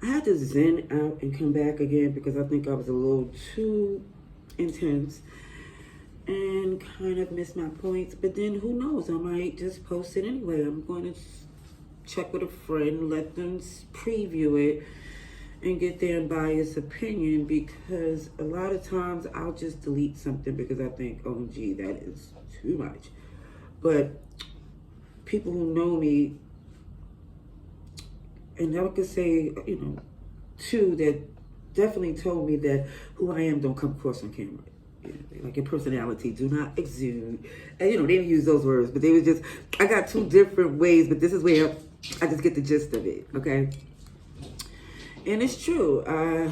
I had to zen out and come back again because I think I was a little too intense and kind of missed my points. But then who knows? I might just post it anyway. I'm going to check with a friend, let them preview it, and get their unbiased opinion, because a lot of times I'll just delete something because I think, oh, gee, that is too much. But people who know me, and I could say, two that definitely told me that who I am don't come across on camera. Like your personality do not exude. And they didn't use those words, but they was just, I got two different ways, but this is where I just get the gist of it, okay? And it's true. I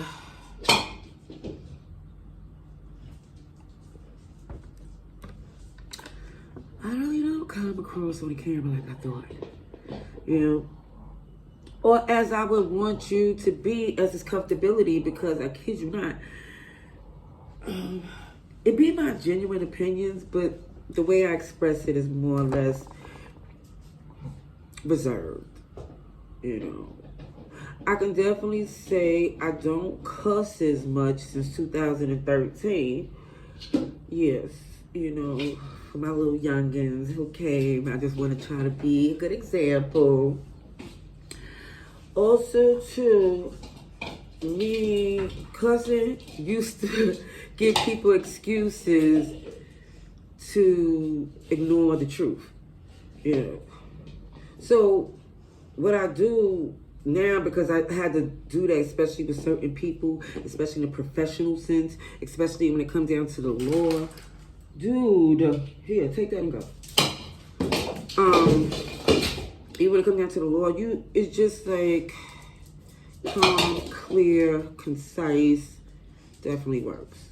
really don't come across on the camera like I thought, or as I would want you to be, as this comfortability, because I kid you not, it be my genuine opinions, but the way I express it is more or less reserved, I can definitely say I don't cuss as much since 2013. Yes, for my little youngins who came, I just want to try to be a good example. Also, too, me cussing used to give people excuses to ignore the truth. So what I do now, because I had to do that, especially with certain people, especially in a professional sense, especially when it comes down to the law. Dude, here, take that and go. Even when it comes down to the law, it's just like calm, clear, concise, definitely works.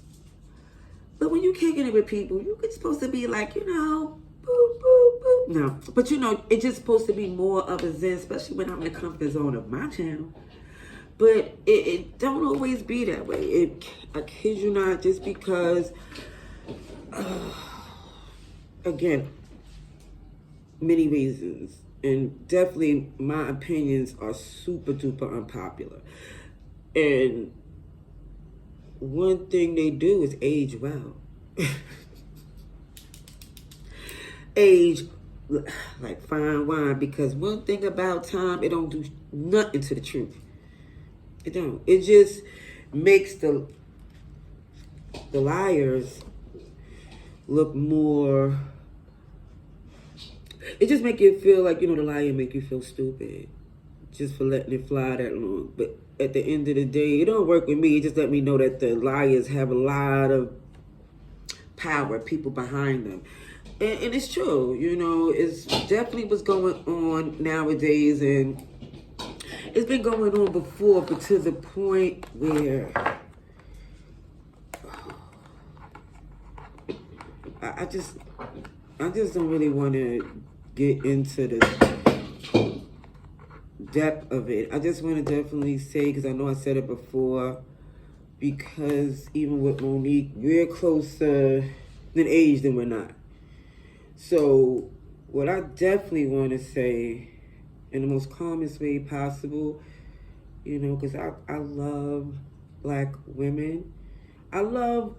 But when you kicking it with people, it's supposed to be like, boop, boop, boop. No, but it's just supposed to be more of a zen, especially when I'm in the comfort zone of my channel. But it don't always be that way. I kid you not, just because, again, many reasons. And definitely my opinions are super duper unpopular. And one thing they do is age well. Age like fine wine, because one thing about time, it don't do nothing to the truth. It don't. It just makes the liars look more. It just make you feel like, the liar make you feel stupid just for letting it fly that long. But at the end of the day, it don't work with me. It just let me know that the liars have a lot of power, people behind them. And it's true, it's definitely what's going on nowadays. And it's been going on before, but to the point where I just don't really want to get into the depth of it. I just want to definitely say, because I know I said it before, because even with Monique, we're closer in age than we're not. So what I definitely want to say in the most calmest way possible, because I love Black women. I love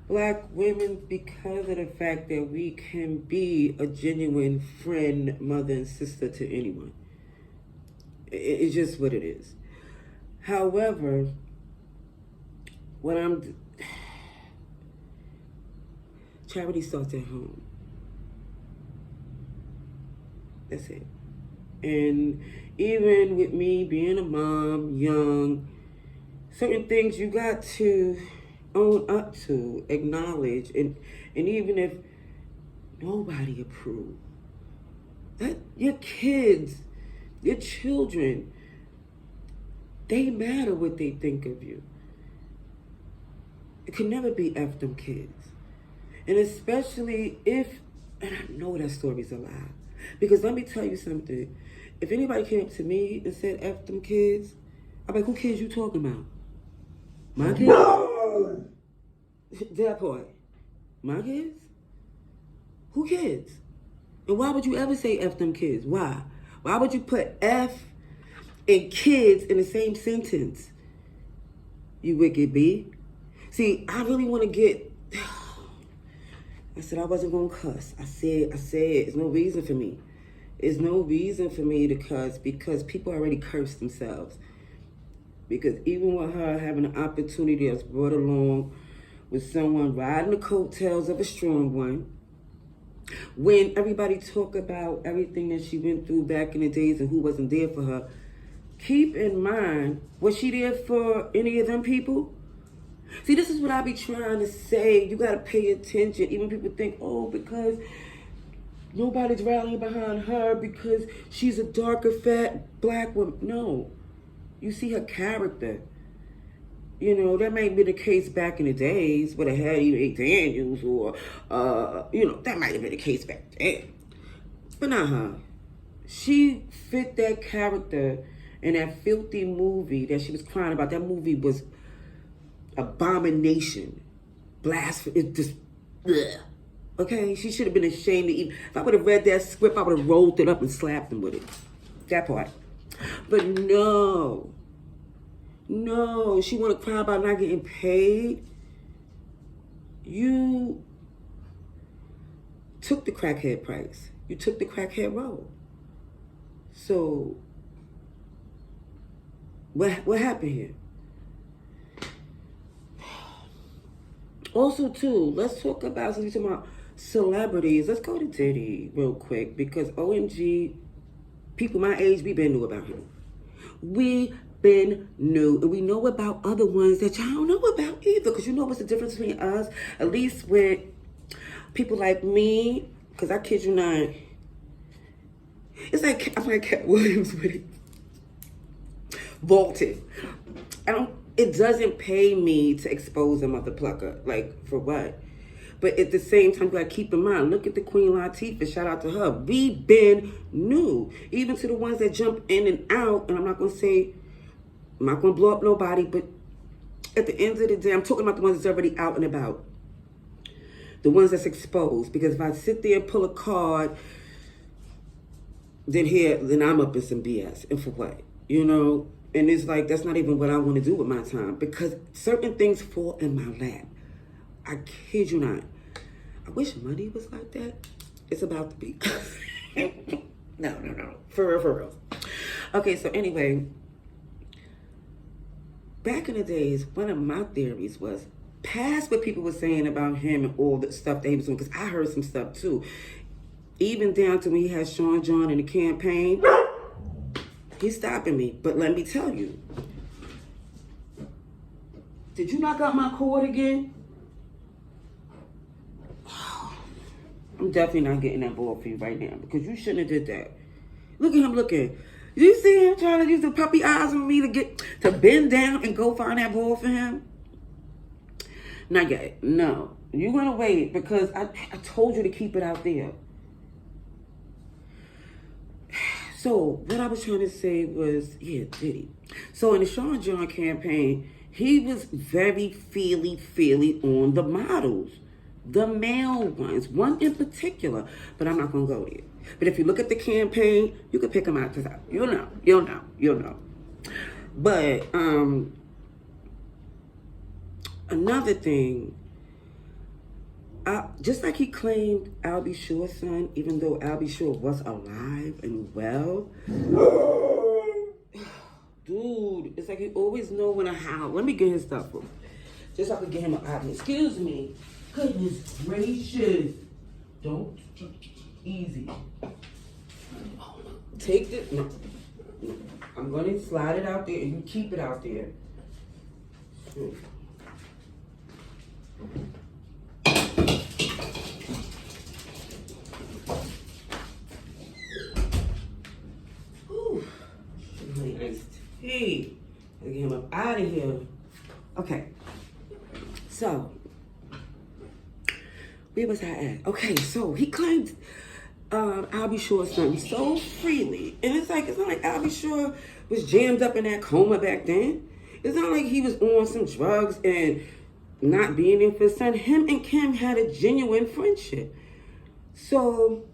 Black women because of the fact that we can be a genuine friend, mother, and sister to anyone. It's just what it is. However, charity starts at home. That's it. And even with me being a mom, young, certain things you got to own up to, acknowledge, and even if nobody approves, that your kids, your children, they matter what they think of you. It can never be F them kids. And especially if, and I know that story's a lie, because let me tell you something. If anybody came up to me and said F them kids, I'm like, who kids you talking about? My kids? No! That part. My kids? Who kids? And why would you ever say F them kids? Why? Why would you put F and kids in the same sentence. You wicked bee. See, I really want to get... I said I wasn't going to cuss. I said, it's no reason for me. It's no reason for me to cuss because people already cursed themselves. Because even with her having an opportunity that's brought along with someone riding the coattails of a strong one, when everybody talk about everything that she went through back in the days and who wasn't there for her, keep in mind, was she there for any of them people? See, this is what I be trying to say. You got to pay attention. Even people think, oh, because nobody's rallying behind her because she's a darker, fat, black woman. No. You see her character. You know, that may be the case back in the days where they had even A. Daniels or, that might have been the case back then. But not her. She fit that character in that filthy movie that she was crying about. That movie was abomination, blasphemy. It just, bleh. Okay, she should have been ashamed to even. If I would have read that script, I would have rolled it up and slapped him with it. That part. But no, she want to cry about not getting paid. You took the crackhead price. You took the crackhead role. So what happened here? Also, too, let's talk about, since we're talking about celebrities, let's go to Diddy real quick, because OMG, people my age, we been knew about him. We been new, and we know about other ones that y'all don't know about either, because you know what's the difference between us, at least with people like me, because I kid you not, it's like, I'm like Cat Williams with it. Vaulted. It doesn't pay me to expose a mother plucker. Like, for what? But at the same time, you gotta keep in mind, look at the Queen Latifah, shout out to her. We been new. Even to the ones that jump in and out, and I'm not gonna blow up nobody, but at the end of the day, I'm talking about the ones that's already out and about. The ones that's exposed. Because if I sit there and pull a card, then I'm up in some BS. And for what? You know? And it's like, that's not even what I want to do with my time. Because certain things fall in my lap. I kid you not. I wish money was like that. It's about to be. No. For real. Okay, so anyway. Back in the days, one of my theories was, past what people were saying about him and all the stuff that he was doing. Because I heard some stuff too. Even down to when he had Sean John in the campaign. He's stopping me, but let me tell you. Did you knock out my cord again? I'm definitely not getting that ball for you right now because you shouldn't have did that. Look at him looking. You see him trying to use the puppy eyes on me to bend down and go find that ball for him? Not yet. No. You're going to wait because I told you to keep it out there. So, what I was trying to say was, Diddy. So, in the Sean John campaign, he was very feely on the models. The male ones. One in particular. But I'm not going to go there. But if you look at the campaign, you can pick them out. Because you'll know. But, another thing. Just like he claimed Albie Shore's son, even though Albie Shore was alive and well. Dude, it's like he always know when to howl. Let me get his stuff from. Just so I can get him out. Excuse me. Goodness gracious. Don't. Easy. Take this. No. I'm going to slide it out there and you keep it out there. Hey, gotta get him up out of here. Okay, so where was I at? Okay, so he claimed Albie Shore's son so freely, and it's not like Albie Shore was jammed up in that coma back then. It's not like he was on some drugs and not being there for his son. Him and Kim had a genuine friendship. So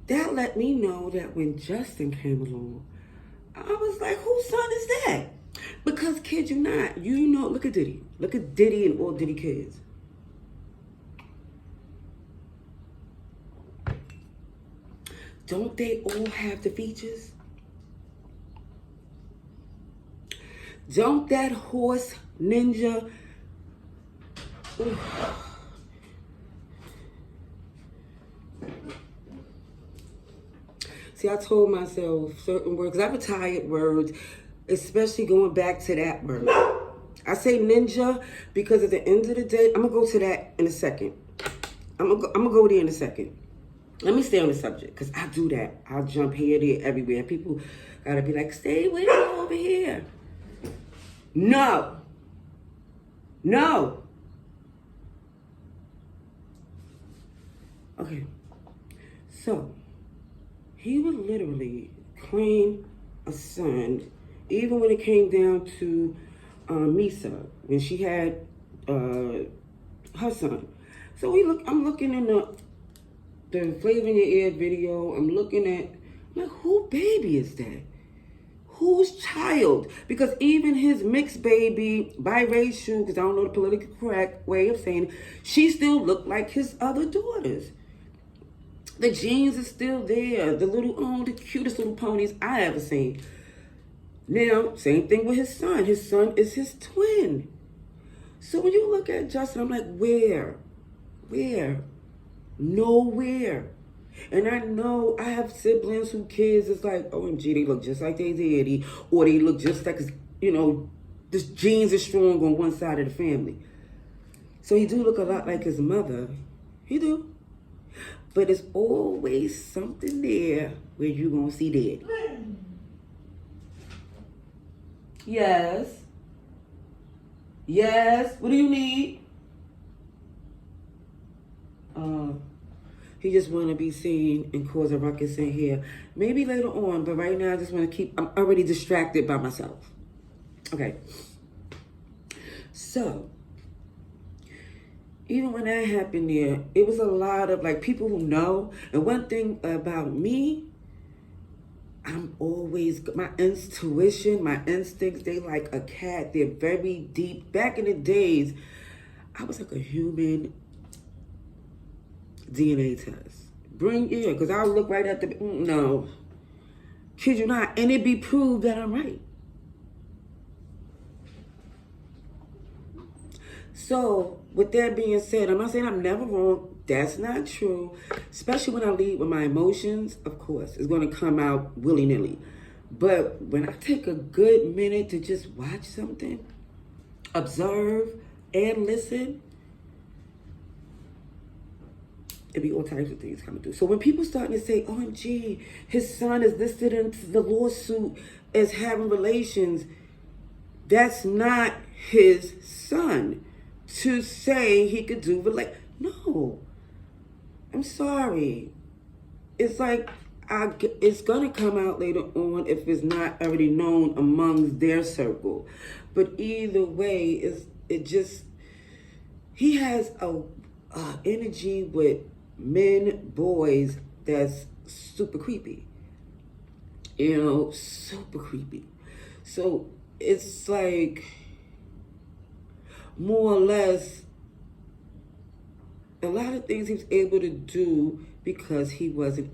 that let me know that when Justin came along, I was like, whose son is that? Because, kid you not, you know, look at Diddy. Look at Diddy and all Diddy kids. Don't they all have the features? Don't that horse ninja... Ooh. See, I told myself certain words, because I retired words, especially going back to that word. I say ninja because at the end of the day, I'm going to go to that in a second. I'm gonna go there in a second. Let me stay on the subject, because I do that. I'll jump here, there, everywhere. People got to be like, stay with me over here. No. No. Okay. So, he would literally claim a son, even when it came down to Misa, when she had her son. So I'm looking in the Flavor in Your Ear video. I'm looking at, like, who baby is that? Whose child? Because even his mixed baby, biracial, because I don't know the politically correct way of saying it, she still looked like his other daughters. The genes are still there. The cutest little ponies I ever seen. Now, same thing with his son. His son is his twin. So when you look at Justin, I'm like, where? Where? Nowhere. And I know I have siblings who kids is like, OMG, they look just like their daddy, or they look just like, you know, the genes are strong on one side of the family. So he do look a lot like his mother. He do. But there's always something there where you gonna see daddy. Yes. Yes. What do you need? He just want to be seen and cause a ruckus in here. Maybe later on, but right now I just want to I'm already distracted by myself. Okay. So, even when that happened there, it was a lot of, like, people who know. And one thing about me, I'm always, my intuition, my instincts, they like a cat. They're very deep. Back in the days, I was like a human DNA test. Because I'll look right at no. Kid you not. And it be proved that I'm right. So, with that being said, I'm not saying I'm never wrong. That's not true. Especially when I lead with my emotions, of course, it's going to come out willy-nilly. But when I take a good minute to just watch something, observe, and listen, it be all types of things coming through. So when people starting to say, OMG, his son is listed in the lawsuit as having relations, that's not his son. To say he could do no, I'm sorry. It's like it's gonna come out later on if it's not already known amongst their circle. But either way, he has a energy with men, boys that's super creepy. You know, super creepy. So it's like, more or less, a lot of things he was able to do because he wasn't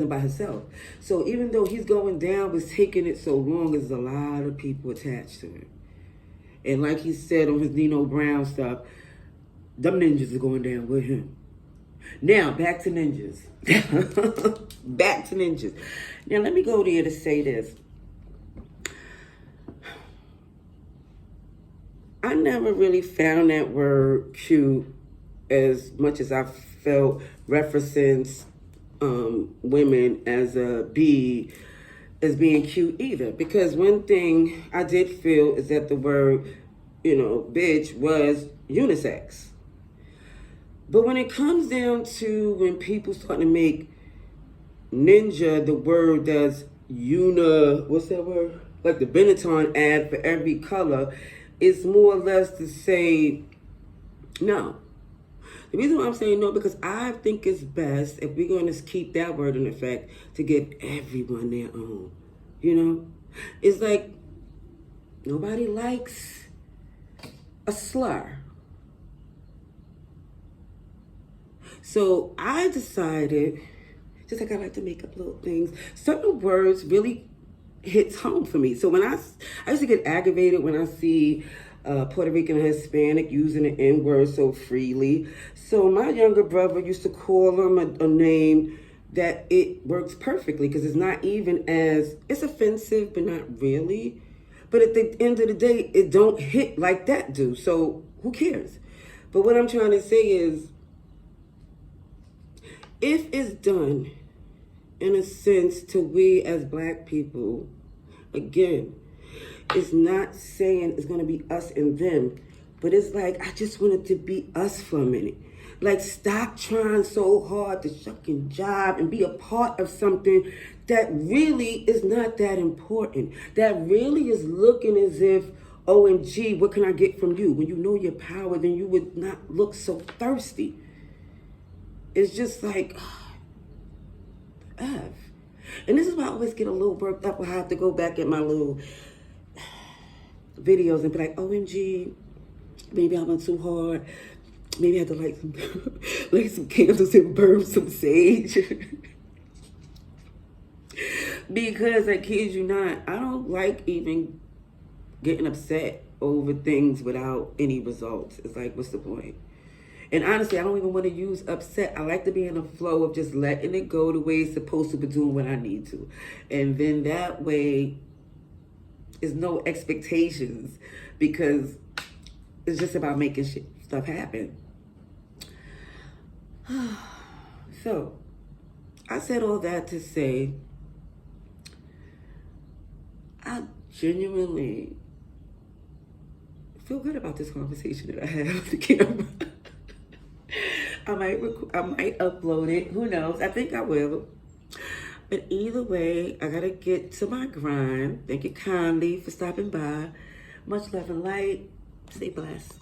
by himself. So even though he's going down, was taking it so long, there's a lot of people attached to him. And like he said on his Nino Brown stuff, them ninjas are going down with him. Now, back to ninjas. Back to ninjas. Now, let me go there to say this. I never really found that word cute as much as I felt referencing women as being cute either. Because one thing I did feel is that the word, bitch was unisex. But when it comes down to when people start to make ninja the word that's what's that word? Like the Benetton ad for every color, it's more or less to say, no. The reason why I'm saying no, because I think it's best, if we're going to keep that word in effect, to give everyone their own. You know? It's like nobody likes a slur. So I decided, just like I like to make up little things, certain words really hits home for me. So when I used to get aggravated when I see Puerto Rican and Hispanic using the N-word so freely. So my younger brother used to call them a name that it works perfectly, because it's not even as, it's offensive, but not really. But at the end of the day, it don't hit like that do. So who cares? But what I'm trying to say is, if it's done in a sense to we as black people, again, it's not saying it's going to be us and them, but it's like, I just want it to be us for a minute. Like, stop trying so hard to shuck and jive and be a part of something that really is not that important. That really is looking as if, OMG, what can I get from you? When you know your power, then you would not look so thirsty. It's just like, F. And this is why I always get a little worked up. I have to go back at my little videos and be like, OMG, maybe I went too hard. Maybe I had to light some candles and burn some sage. Because I kid you not, I don't like even getting upset over things without any results. It's like, what's the point? And honestly, I don't even want to use upset. I like to be in a flow of just letting it go the way it's supposed to, be doing what I need to. And then that way, there's no expectations, because it's just about making stuff happen. So, I said all that to say, I genuinely feel good about this conversation that I had on the camera. I might upload it. Who knows? I think I will. But either way, I gotta get to my grind. Thank you kindly for stopping by. Much love and light. Stay blessed.